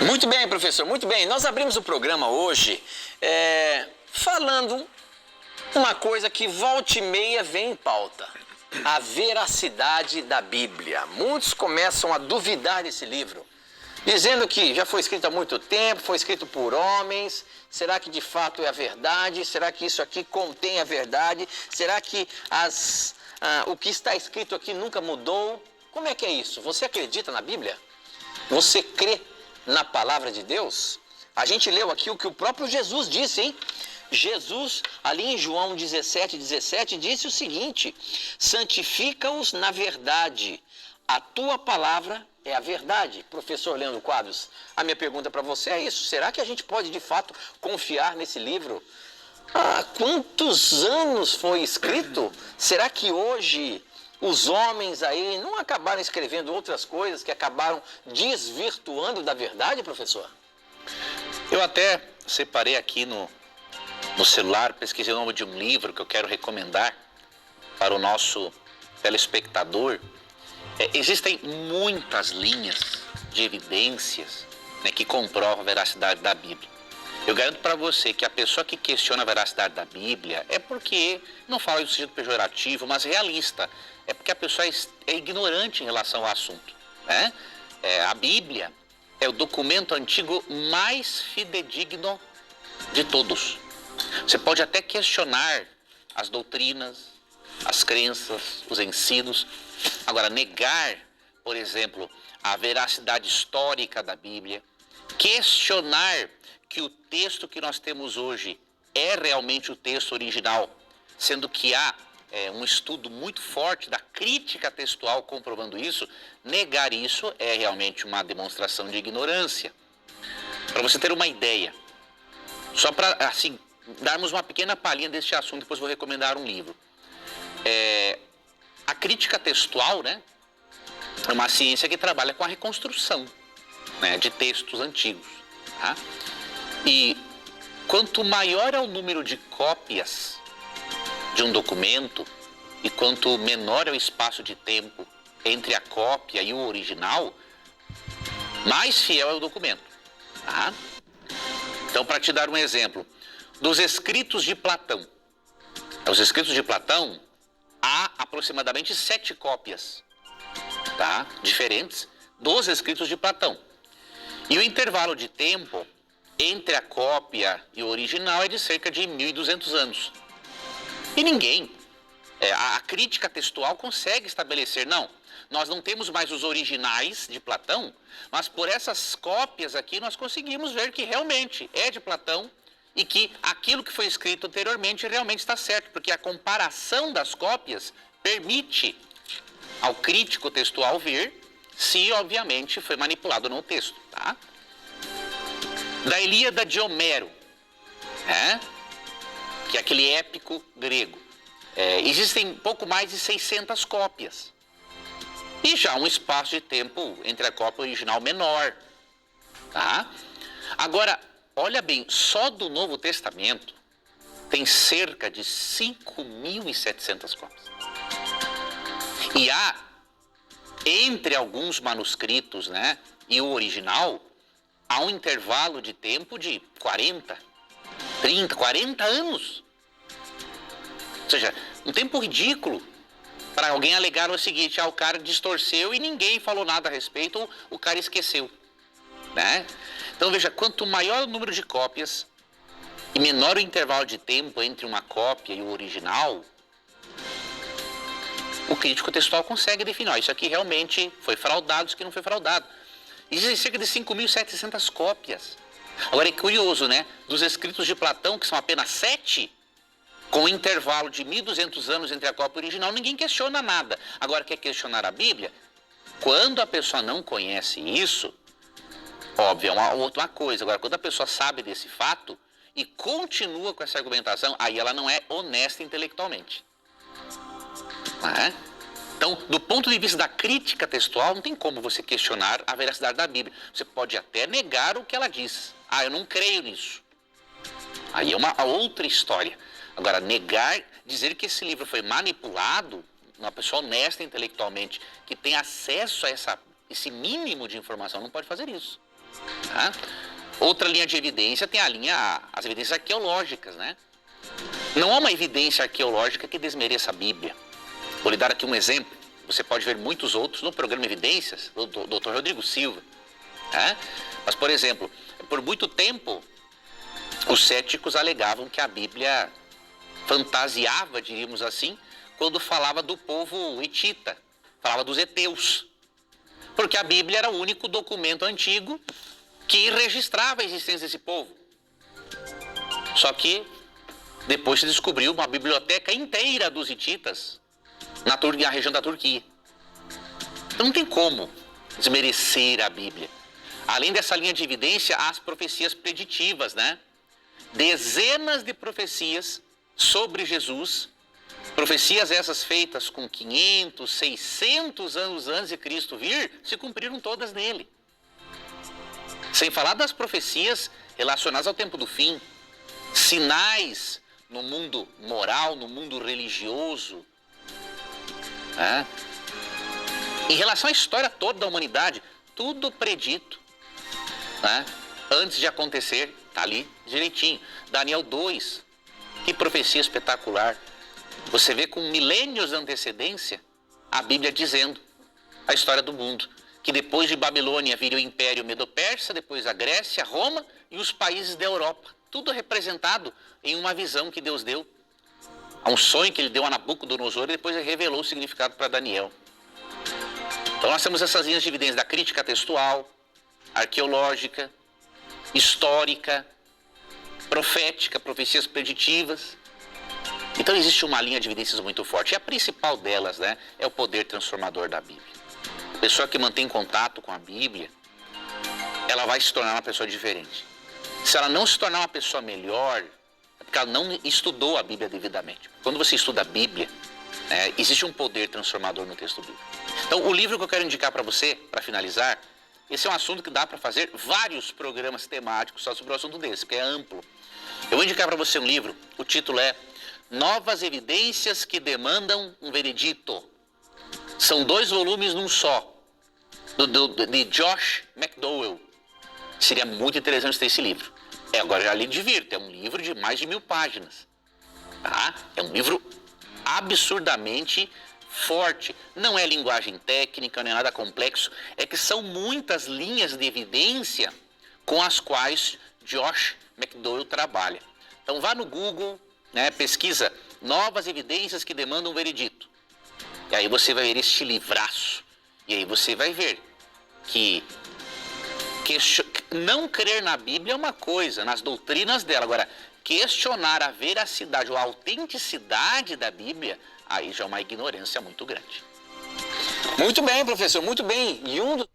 Muito bem, professor, muito bem. Nós abrimos o programa hoje falando uma coisa que volta e meia vem em pauta. A veracidade da Bíblia. Muitos começam a duvidar desse livro, dizendo que já foi escrito há muito tempo, foi escrito por homens. Será que de fato é a verdade? Será que isso aqui contém a verdade? Será que o que está escrito aqui nunca mudou? Como é que é isso? Você acredita na Bíblia? Você crê na palavra de Deus? A gente leu aqui o que o próprio Jesus disse, hein? Jesus, ali em João 17:17, disse o seguinte: santifica-os na verdade, a tua palavra é a verdade. Professor Leandro Quadros, a minha pergunta para você é isso: será que a gente pode de fato confiar nesse livro? Há quantos anos foi escrito? Será que hoje os homens aí não acabaram escrevendo outras coisas que acabaram desvirtuando da verdade, professor? Eu até separei aqui no celular, pesquisei o nome de um livro que eu quero recomendar para o nosso telespectador. Existem muitas linhas de evidências, né, que comprovam a veracidade da Bíblia. Eu garanto para você que a pessoa que questiona a veracidade da Bíblia é porque, não falo em sentido pejorativo, mas realista, é porque a pessoa é ignorante em relação ao assunto, né? A Bíblia é o documento antigo mais fidedigno de todos. Você pode até questionar as doutrinas, as crenças, os ensinos. Agora, negar, por exemplo, a veracidade histórica da Bíblia, questionar que o texto que nós temos hoje é realmente o texto original, sendo que há um estudo muito forte da crítica textual comprovando isso, negar isso é realmente uma demonstração de ignorância. Para você ter uma ideia, só para assim darmos uma pequena palhinha deste assunto, depois vou recomendar um livro. A crítica textual, né, é uma ciência que trabalha com a reconstrução, né, de textos antigos. Tá? E quanto maior é o número de cópias de um documento e quanto menor é o espaço de tempo entre a cópia e o original, mais fiel é o documento. Tá? Então, para te dar um exemplo, dos escritos de Platão. Os escritos de Platão, há aproximadamente 7 cópias, tá? Diferentes dos escritos de Platão. E o intervalo de tempo entre a cópia e o original é de cerca de 1.200 anos. E ninguém, a crítica textual consegue estabelecer, não, nós não temos mais os originais de Platão, mas por essas cópias aqui nós conseguimos ver que realmente é de Platão e que aquilo que foi escrito anteriormente realmente está certo, porque a comparação das cópias permite ao crítico textual ver se, obviamente, foi manipulado no texto, tá? Da Ilíada de Homero, que é aquele épico grego, existem pouco mais de 600 cópias. E já um espaço de tempo entre a cópia original menor, tá? Agora, olha bem, só do Novo Testamento tem cerca de 5.700 cópias. E há, entre alguns manuscritos, né, e o original, há um intervalo de tempo de 40, 30, 40 anos. Ou seja, um tempo ridículo para alguém alegar o seguinte: o cara distorceu e ninguém falou nada a respeito, ou o cara esqueceu, né? Então veja, quanto maior o número de cópias e menor o intervalo de tempo entre uma cópia e o original, o crítico textual consegue definir, isso aqui realmente foi fraudado, isso aqui não foi fraudado. Existem cerca de 5.700 cópias. Agora é curioso, né? Dos escritos de Platão, que são apenas 7, com um intervalo de 1.200 anos entre a cópia original, ninguém questiona nada. Agora, quer questionar a Bíblia? Quando a pessoa não conhece isso, óbvio, é uma outra coisa. Agora, quando a pessoa sabe desse fato e continua com essa argumentação, aí ela não é honesta intelectualmente. Então, do ponto de vista da crítica textual, não tem como você questionar a veracidade da Bíblia. Você pode até negar o que ela diz. Eu não creio nisso. Aí é uma outra história. Agora, negar, dizer que esse livro foi manipulado, uma pessoa honesta intelectualmente, que tem acesso a esse mínimo de informação, não pode fazer isso. Tá? Outra linha de evidência tem as evidências arqueológicas, né? Não há uma evidência arqueológica que desmereça a Bíblia. Vou lhe dar aqui um exemplo. Você pode ver muitos outros no programa Evidências, do Dr. Rodrigo Silva. Tá? Mas, por exemplo, por muito tempo, os céticos alegavam que a Bíblia fantasiava, diríamos assim, quando falava do povo hitita, falava dos heteus. Porque a Bíblia era o único documento antigo que registrava a existência desse povo. Só que depois se descobriu uma biblioteca inteira dos hititas na região da Turquia. Então não tem como desmerecer a Bíblia. Além dessa linha de evidência, há as profecias preditivas, né? Dezenas de profecias sobre Jesus, profecias essas feitas com 500, 600 anos antes de Cristo vir, se cumpriram todas nele. Sem falar das profecias relacionadas ao tempo do fim, sinais no mundo moral, no mundo religioso. Né? Em relação à história toda da humanidade, tudo predito, né? Antes de acontecer, está ali direitinho. Daniel 2, que profecia espetacular. Você vê com milênios de antecedência a Bíblia dizendo a história do mundo. Que depois de Babilônia viria o Império Medo-Persa, depois a Grécia, Roma e os países da Europa. Tudo representado em uma visão que Deus deu. A um sonho que ele deu a Nabucodonosor e depois ele revelou o significado para Daniel. Então nós temos essas linhas de evidência da crítica textual, arqueológica, histórica, profética, profecias preditivas. Então existe uma linha de evidências muito forte. E a principal delas, né, é o poder transformador da Bíblia. A pessoa que mantém contato com a Bíblia, ela vai se tornar uma pessoa diferente. Se ela não se tornar uma pessoa melhor, é porque ela não estudou a Bíblia devidamente. Quando você estuda a Bíblia, existe um poder transformador no texto bíblico. Então, o livro que eu quero indicar para você, para finalizar, esse é um assunto que dá para fazer vários programas temáticos só sobre o assunto desse, porque é amplo. Eu vou indicar para você um livro, o título é Novas Evidências que Demandam um Veredito. São 2 volumes num só, de Josh McDowell. Seria muito interessante ter esse livro. Agora já lhe divirto, é um livro de mais de 1000 páginas. Tá? É um livro absurdamente forte. Não é linguagem técnica, não é nada complexo. É que são muitas linhas de evidência com as quais Josh McDowell trabalha. Então vá no Google, né, pesquisa Novas Evidências que Demandam um Veredito. E aí você vai ver este livraço. E aí você vai ver que não crer na Bíblia é uma coisa, nas doutrinas dela. Agora, questionar a veracidade ou a autenticidade da Bíblia, aí já é uma ignorância muito grande. Muito bem, professor, muito bem. E um dos